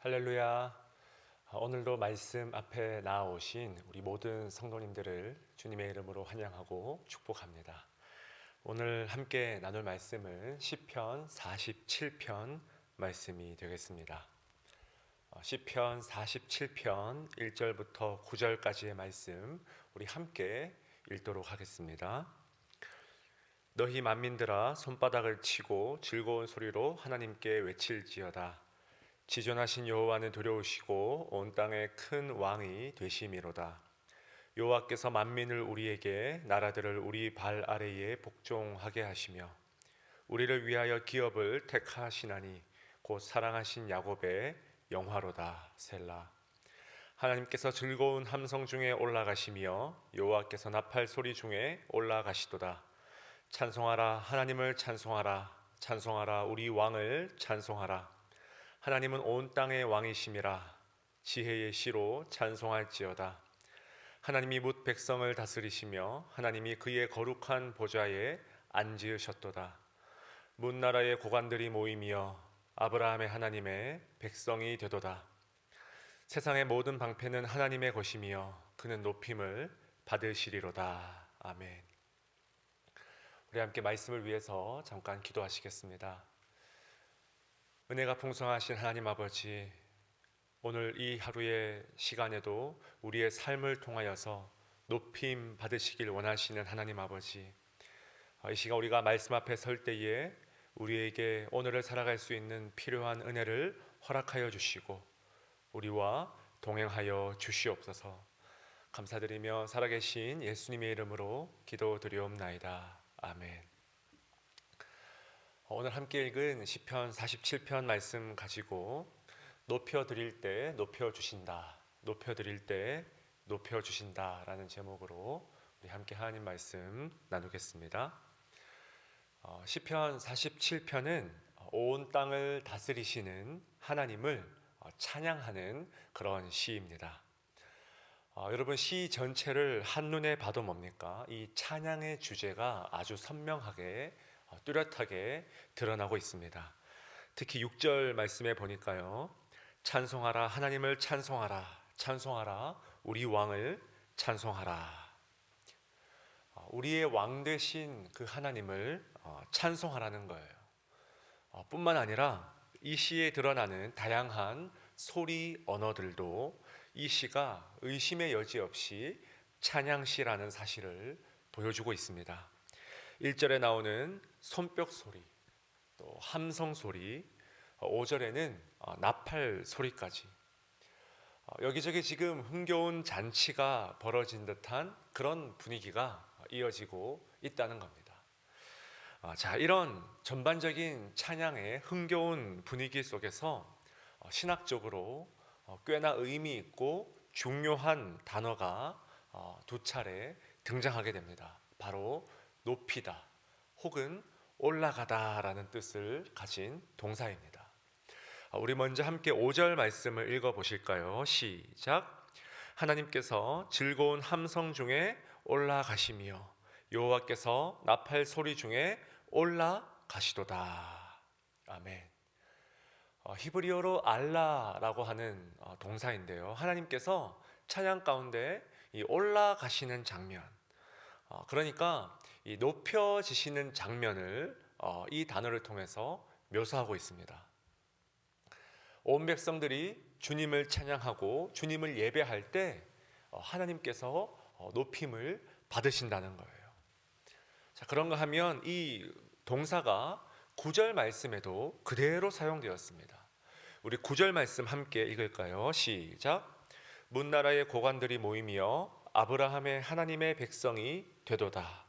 할렐루야. 오늘도 말씀 앞에 나아오신 우리 모든 성도님들을 주님의 이름으로 환영하고 축복합니다. 오늘 함께 나눌 말씀은 시편 47편 말씀이 되겠습니다. 시편 47편 1절부터 9절까지의 말씀 우리 함께 읽도록 하겠습니다. 너희 만민들아 손바닥을 치고 즐거운 소리로 하나님께 외칠지어다. 지존하신 여호와는 두려우시고 온 땅의 큰 왕이 되심이로다. 여호와께서 만민을 우리에게 나라들을 우리 발 아래에 복종하게 하시며 우리를 위하여 기업을 택하시나니 곧 사랑하신 야곱의 영화로다. 셀라. 하나님께서 즐거운 함성 중에 올라가시며 여호와께서 나팔 소리 중에 올라가시도다. 찬송하라, 하나님을 찬송하라. 찬송하라, 우리 왕을 찬송하라. 하나님은 온 땅의 왕이심이라. 지혜의 시로 찬송할지어다. 하나님이 뭇 백성을 다스리시며 하나님이 그의 거룩한 보좌에 앉으셨도다. 뭇 나라의 고관들이 모이며 아브라함의 하나님의 백성이 되도다. 세상의 모든 방패는 하나님의 것이며 그는 높임을 받으시리로다. 아멘. 우리 함께 말씀을 위해서 잠깐 기도하시겠습니다. 은혜가 풍성하신 하나님 아버지, 오늘 이 하루의 시간에도 우리의 삶을 통하여서 높임 받으시길 원하시는 하나님 아버지, 이 시간 우리가 말씀 앞에 설 때에 우리에게 오늘을 살아갈 수 있는 필요한 은혜를 허락하여 주시고 우리와 동행하여 주시옵소서. 감사드리며 살아계신 예수님의 이름으로 기도드리옵나이다. 아멘. 오늘 함께 읽은 시편 47편 말씀 가지고 높여드릴 때 높여주신다, 높여드릴 때 높여주신다 라는 제목으로 우리 함께 하나님 말씀 나누겠습니다. 시편 47편은 온 땅을 다스리시는 하나님을 찬양하는 그런 시입니다. 여러분, 시 전체를 한눈에 봐도 뭡니까? 이 찬양의 주제가 아주 선명하게 뚜렷하게 드러나고 있습니다. 특히 6절 말씀에 보니까요, 찬송하라, 하나님을 찬송하라. 찬송하라, 우리 왕을 찬송하라. 우리의 왕 되신 그 하나님을 찬송하라는 거예요. 뿐만 아니라 이 시에 드러나는 다양한 소리 언어들도 이 시가 의심의 여지 없이 찬양시라는 사실을 보여주고 있습니다. 1절에 나오는 손뼉 소리, 또 함성 소리, 5절에는 나팔 소리까지 여기저기 지금 흥겨운 잔치가 벌어진 듯한 그런 분위기가 이어지고 있다는 겁니다. 자, 이런 전반적인 찬양의 흥겨운 분위기 속에서 신학적으로 꽤나 의미 있고 중요한 단어가 두 차례 등장하게 됩니다. 바로 높이다 혹은 올라가다 라는 뜻을 가진 동사입니다. 우리 먼저 함께 5절 말씀을 읽어 보실까요? 시작. 하나님께서 즐거운 함성 중에 올라가시며 여호와께서 나팔 소리 중에 올라가시도다. 아멘. 히브리어로 알라라고 하는 동사인데요, 하나님께서 찬양 가운데 이 올라가시는 장면, 그러니까 이 높여지시는 장면을 이 단어를 통해서 묘사하고 있습니다. 온 백성들이 주님을 찬양하고 주님을 예배할 때 하나님께서 높임을 받으신다는 거예요. 자, 그런가 하면 이 동사가 9절 말씀에도 그대로 사용되었습니다. 우리 9절 말씀 함께 읽을까요? 시작. 문 나라의 고관들이 모이며 아브라함의 하나님의 백성이 되도다.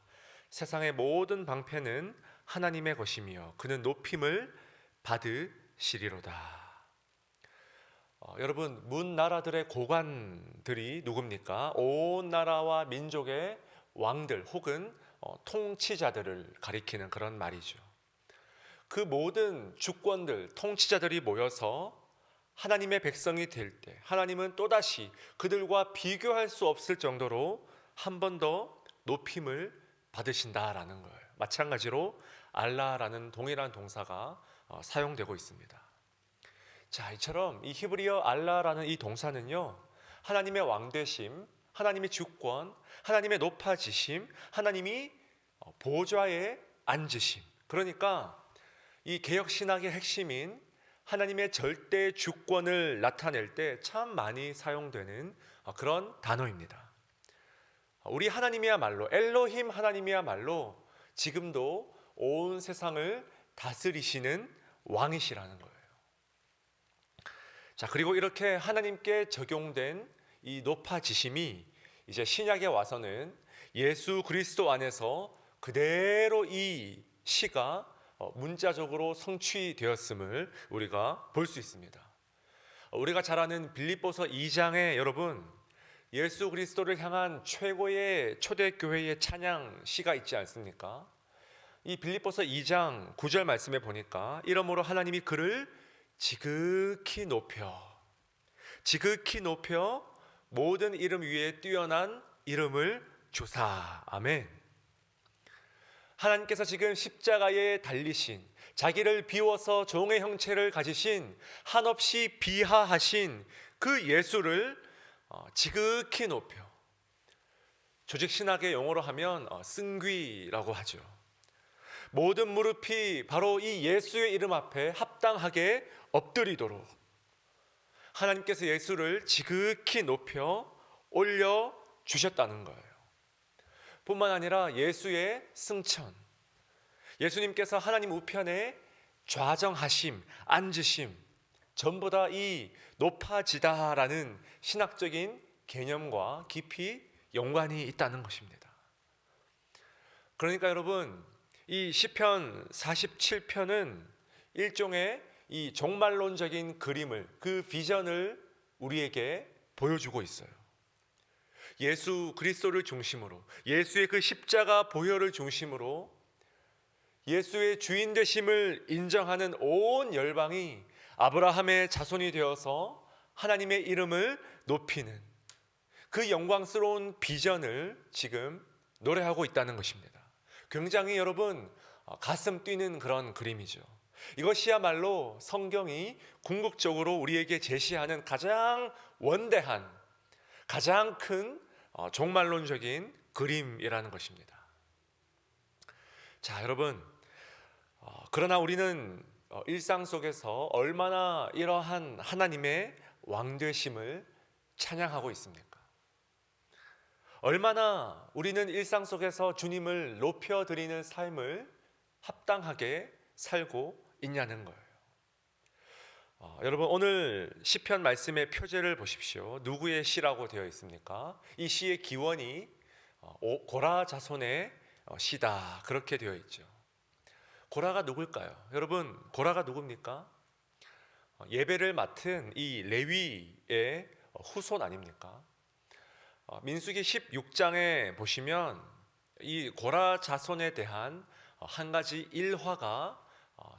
세상의 모든 방패는 하나님의 것이며 그는 높임을 받으시리로다. 여러분, 문 나라들의 고관들이 누굽니까? 온 나라와 민족의 왕들 혹은 통치자들을 가리키는 그런 말이죠. 그 모든 주권들, 통치자들이 모여서 하나님의 백성이 될 때 하나님은 또다시 그들과 비교할 수 없을 정도로 한 번 더 높임을 받으신다라는 거예요. 마찬가지로 알라라는 동일한 동사가 사용되고 있습니다. 자, 이처럼 이 히브리어 알라라는 이 동사는요, 하나님의 왕되심, 하나님의 주권, 하나님의 높아지심, 하나님이 보좌에 앉으심. 그러니까 이 개혁 신학의 핵심인 하나님의 절대 주권을 나타낼 때 참 많이 사용되는 그런 단어입니다. 우리 하나님이야말로, 엘로힘 하나님이야말로 지금도 온 세상을 다스리시는 왕이시라는 거예요. 자, 그리고 이렇게 하나님께 적용된 이 높아지심이 이제 신약에 와서는 예수 그리스도 안에서 그대로 이 시가 문자적으로 성취되었음을 우리가 볼 수 있습니다. 우리가 잘 아는 빌립보서 2장에 여러분, 예수 그리스도를 향한 최고의 초대교회의 찬양 시가 있지 않습니까? 이 빌립보서 2장 9절 말씀에 보니까 이러므로 하나님이 그를 지극히 높여 모든 이름 위에 뛰어난 이름을 주사. 아멘. 하나님께서 지금 십자가에 달리신, 자기를 비워서 종의 형체를 가지신, 한없이 비하하신 그 예수를 지극히 높여, 조직신학의 용어로 하면 승귀라고 하죠. 모든 무릎이 바로 이 예수의 이름 앞에 합당하게 엎드리도록 하나님께서 예수를 지극히 높여 올려주셨다는 거예요. 뿐만 아니라 예수의 승천, 예수님께서 하나님 우편에 좌정하심, 앉으심, 전부 다 이 높아지다라는 신학적인 개념과 깊이 연관이 있다는 것입니다. 그러니까 여러분, 이 시편 47편은 일종의 이 종말론적인 그림을, 그 비전을 우리에게 보여주고 있어요. 예수 그리스도를 중심으로, 예수의 그 십자가 보혈을 중심으로 예수의 주인 되심을 인정하는 온 열방이 아브라함의 자손이 되어서 하나님의 이름을 높이는 그 영광스러운 비전을 지금 노래하고 있다는 것입니다. 굉장히 여러분 가슴 뛰는 그런 그림이죠. 이것이야말로 성경이 궁극적으로 우리에게 제시하는 가장 원대한, 가장 큰 종말론적인 그림이라는 것입니다. 자, 여러분, 그러나 우리는 일상 속에서 얼마나 이러한 하나님의 왕되심을 찬양하고 있습니까? 얼마나 우리는 일상 속에서 주님을 높여드리는 삶을 합당하게 살고 있냐는 거예요. 여러분, 오늘 시편 말씀의 표제를 보십시오. 누구의 시라고 되어 있습니까? 이 시의 기원이 고라 자손의 시다, 그렇게 되어 있죠. 고라가 누굴까요? 여러분, 고라가 누굽니까? 예배를 맡은 이 레위의 후손 아닙니까? 민수기 16장에 보시면 이 고라 자손에 대한 한 가지 일화가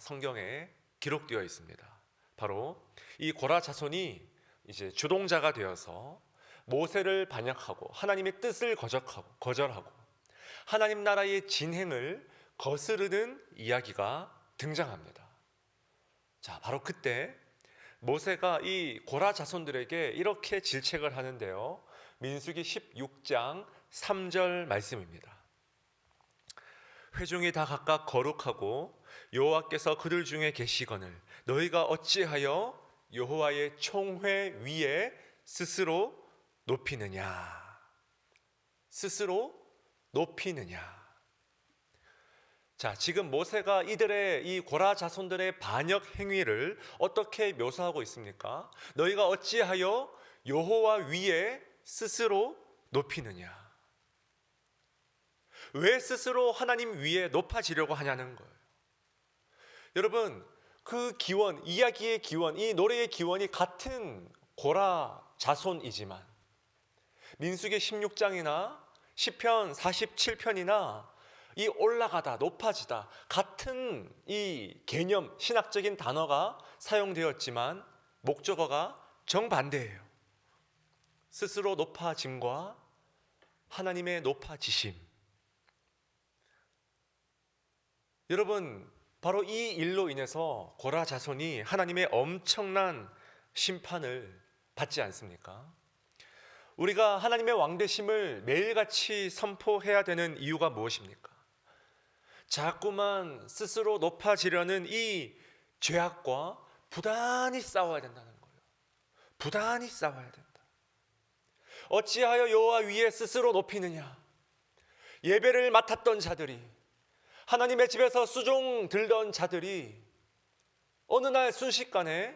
성경에 기록되어 있습니다. 바로 이 고라 자손이 이제 주동자가 되어서 모세를 반역하고 하나님의 뜻을 거절하고 하나님 나라의 진행을 거스르는 이야기가 등장합니다. 자, 바로 그때 모세가 이 고라 자손들에게 이렇게 질책을 하는데요. 민수기 16장 3절 말씀입니다. 회중이 다 각각 거룩하고 여호와께서 그들 중에 계시거늘 너희가 어찌하여 여호와의 총회 위에 스스로 높이느냐. 스스로 높이느냐. 자, 지금 모세가 이들의 이 고라 자손들의 반역 행위를 어떻게 묘사하고 있습니까? 너희가 어찌하여 여호와 위에 스스로 높이느냐. 왜 스스로 하나님 위에 높아지려고 하냐는 거예요. 여러분, 그 기원, 이야기의 기원, 이 노래의 기원이 같은 고라 자손이지만 민수기 16장이나 시편 47편이나 이 올라가다, 높아지다 같은 이 개념, 신학적인 단어가 사용되었지만 목적어가 정반대예요. 스스로 높아짐과 하나님의 높아지심. 여러분, 바로 이 일로 인해서 고라 자손이 하나님의 엄청난 심판을 받지 않습니까? 우리가 하나님의 왕되심을 매일같이 선포해야 되는 이유가 무엇입니까? 자꾸만 스스로 높아지려는 이 죄악과 부단히 싸워야 된다는 거예요. 부단히 싸워야 된다. 어찌하여 여호와 위에 스스로 높이느냐? 예배를 맡았던 자들이, 하나님의 집에서 수종 들던 자들이 어느 날 순식간에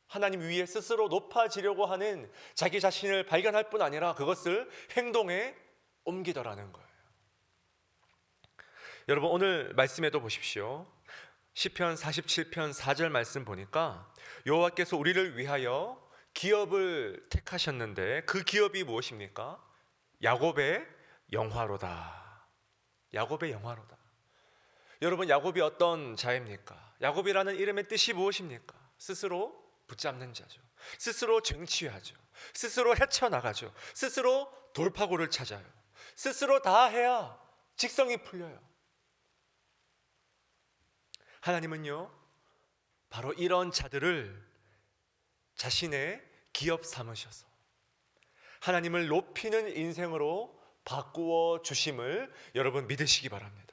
하나님 위에 스스로 높아지려고 하는 자기 자신을 발견할 뿐 아니라 그것을 행동에 옮기더라는 거예요. 여러분, 오늘 말씀에도 보십시오. 시편 47편 4절 말씀 보니까 여호와께서 우리를 위하여 기업을 택하셨는데 그 기업이 무엇입니까? 야곱의 영화로다. 야곱의 영화로다. 여러분, 야곱이 어떤 자입니까? 야곱이라는 이름의 뜻이 무엇입니까? 스스로 붙잡는 자죠. 스스로 쟁취하죠. 스스로 헤쳐나가죠. 스스로 돌파구를 찾아요. 스스로 다 해야 직성이 풀려요. 하나님은요, 바로 이런 자들을 자신의 기업 삼으셔서 하나님을 높이는 인생으로 바꾸어 주심을 여러분 믿으시기 바랍니다.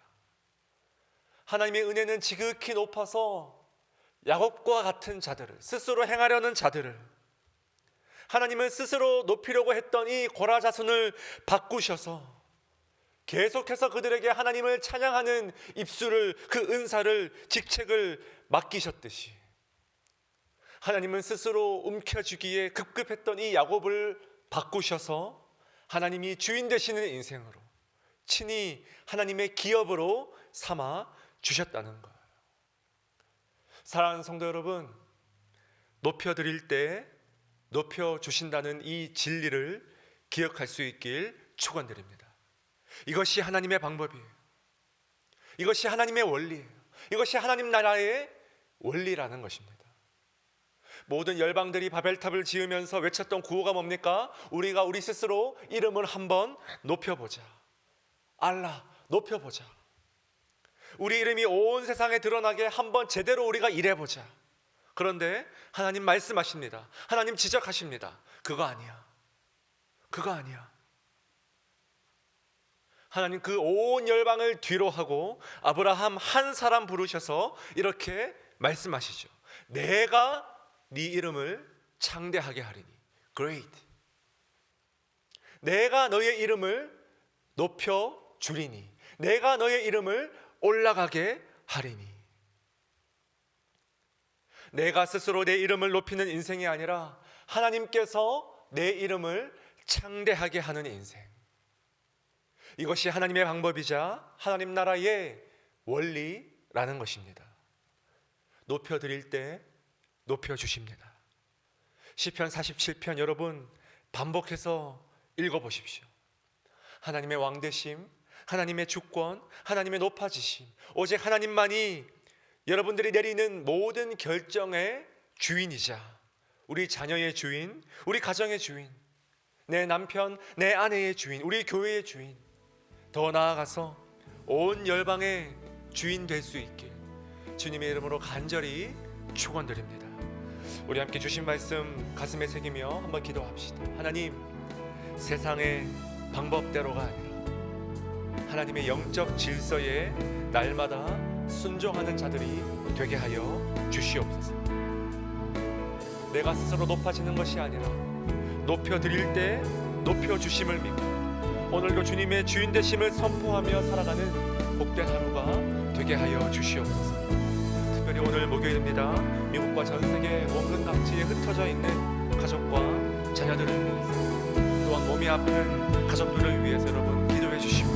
하나님의 은혜는 지극히 높아서 야곱과 같은 자들을, 스스로 행하려는 자들을, 하나님은 스스로 높이려고 했던 이 고라 자손을 바꾸셔서 계속해서 그들에게 하나님을 찬양하는 입술을, 그 은사를, 직책을 맡기셨듯이 하나님은 스스로 움켜쥐기에 급급했던 이 야곱을 바꾸셔서 하나님이 주인 되시는 인생으로 친히 하나님의 기업으로 삼아 주셨다는 거예요. 사랑하는 성도 여러분, 높여드릴 때 높여주신다는 이 진리를 기억할 수 있길 축원드립니다. 이것이 하나님의 방법이에요. 이것이 하나님의 원리예요. 이것이 하나님 나라의 원리라는 것입니다. 모든 열방들이 바벨탑을 지으면서 외쳤던 구호가 뭡니까? 우리가 우리 스스로 이름을 한번 높여보자. 알라, 높여보자. 우리 이름이 온 세상에 드러나게 한번 제대로 우리가 일해보자. 그런데 하나님 말씀하십니다. 하나님 지적하십니다. 그거 아니야. 그거 아니야. 하나님 그 온 열방을 뒤로 하고 아브라함 한 사람 부르셔서 이렇게 말씀하시죠. 내가 네 이름을 창대하게 하리니. Great. 내가 너의 이름을 높여 주리니. 내가 너의 이름을 올라가게 하리니. 내가 스스로 내 이름을 높이는 인생이 아니라 하나님께서 내 이름을 창대하게 하는 인생. 이것이 하나님의 방법이자 하나님 나라의 원리라는 것입니다. 높여드릴 때 높여주십니다. 시편 47편 여러분 반복해서 읽어보십시오. 하나님의 왕되심, 하나님의 주권, 하나님의 높아지심, 오직 하나님만이 여러분들이 내리는 모든 결정의 주인이자 우리 자녀의 주인, 우리 가정의 주인, 내 남편, 내 아내의 주인, 우리 교회의 주인, 더 나아가서 온 열방의 주인 될 수 있길 주님의 이름으로 간절히 축원드립니다. 우리 함께 주신 말씀 가슴에 새기며 한번 기도합시다. 하나님, 세상의 방법대로가 아니라 하나님의 영적 질서에 날마다 순종하는 자들이 되게 하여 주시옵소서. 내가 스스로 높아지는 것이 아니라 높여드릴 때 높여주심을 믿고 오늘도 주님의 주인 되심을 선포하며 살아가는 복된 하루가 되게 하여 주시옵소서. 특별히 오늘 목요일입니다. 미국과 전 세계 원근 각지에 흩어져 있는 가족과 자녀들을 위해서, 또한 몸이 아픈 가족들을 위해서 여러분 기도해 주시고